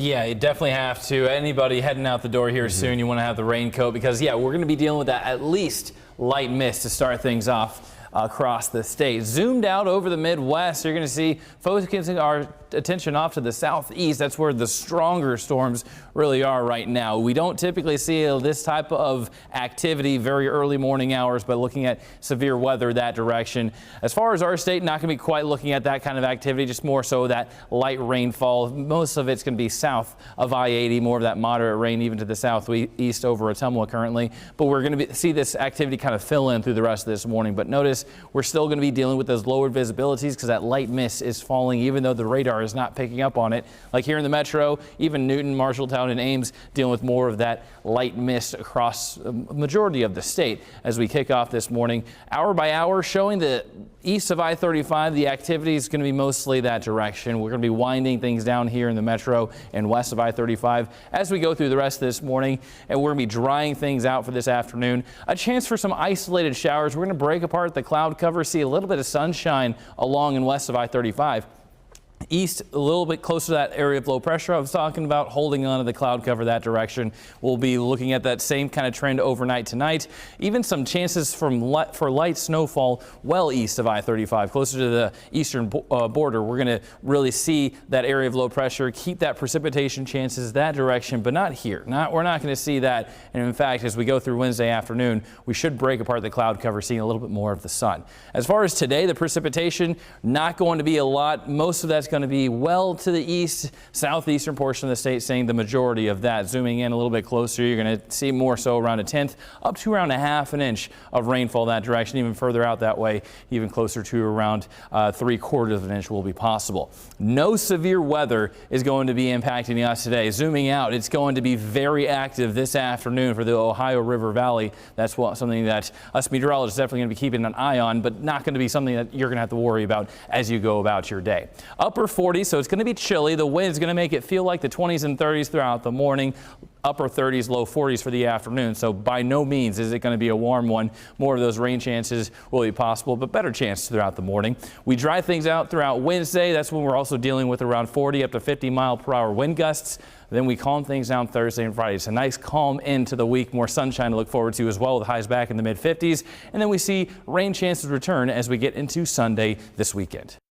Yeah, you definitely have to. Anybody heading out the door here soon, you want to have the raincoat because, yeah, we're going to be dealing with that at least light mist to start things off across the state. Zoomed out over the Midwest, you're going to see focusing our attention off to the southeast. That's where the stronger storms really are right now. We don't typically see this type of activity very early morning hours, but looking at severe weather that direction. As far as our state, not going to be quite looking at that kind of activity, just more so that light rainfall. Most of it's going to be south of I-80, more of that moderate rain even to the southeast over Ottumwa currently. But we're going to see this activity kind of fill in through the rest of this morning. But notice we're still going to be dealing with those lowered visibilities because that light mist is falling even though the radar is not picking up on it. Like here in the metro, even Newton, Marshalltown, and Ames dealing with more of that light mist across a majority of the state as we kick off this morning. Hour by hour, showing the east of I-35, the activity is going to be mostly that direction. We're going to be winding things down here in the metro and west of I-35 as we go through the rest of this morning, and we're going to be drying things out for this afternoon. A chance for some isolated showers. We're going to break apart the cloud cover, see a little bit of sunshine along and west of I-35. East, a little bit closer to that area of low pressure I was talking about, holding on to the cloud cover that direction. We'll be looking at that same kind of trend overnight tonight. Even some chances for light snowfall well east of I-35, closer to the eastern border. We're going to really see that area of low pressure, keep that precipitation chances that direction, but not here. We're not going to see that. And in fact, as we go through Wednesday afternoon, we should break apart the cloud cover, seeing a little bit more of the sun. As far as today, the precipitation, not going to be a lot. Most of that's going to be well to the east, southeastern portion of the state, seeing the majority of that. Zooming in a little bit closer, you're going to see more so around 1/10 up to around 1/2 inch of rainfall that direction. Even further out that way, even closer to around 3/4 inch will be possible. No severe weather is going to be impacting us today. Zooming out, it's going to be very active this afternoon for the Ohio River Valley. That's something that us meteorologists are definitely going to be keeping an eye on, but not going to be something that you're going to have to worry about as you go about your day. Upper 40s, so it's going to be chilly. The wind is going to make it feel like the 20s and 30s throughout the morning. Upper 30s, low 40s for the afternoon. So by no means is it going to be a warm one. More of those rain chances will be possible, but better chance throughout the morning. We dry things out throughout Wednesday. That's when we're also dealing with around 40 up to 50-mile-per-hour wind gusts. Then we calm things down Thursday and Friday. It's a nice calm end to the week. More sunshine to look forward to as well, with highs back in the mid-50s. And then we see rain chances return as we get into Sunday this weekend.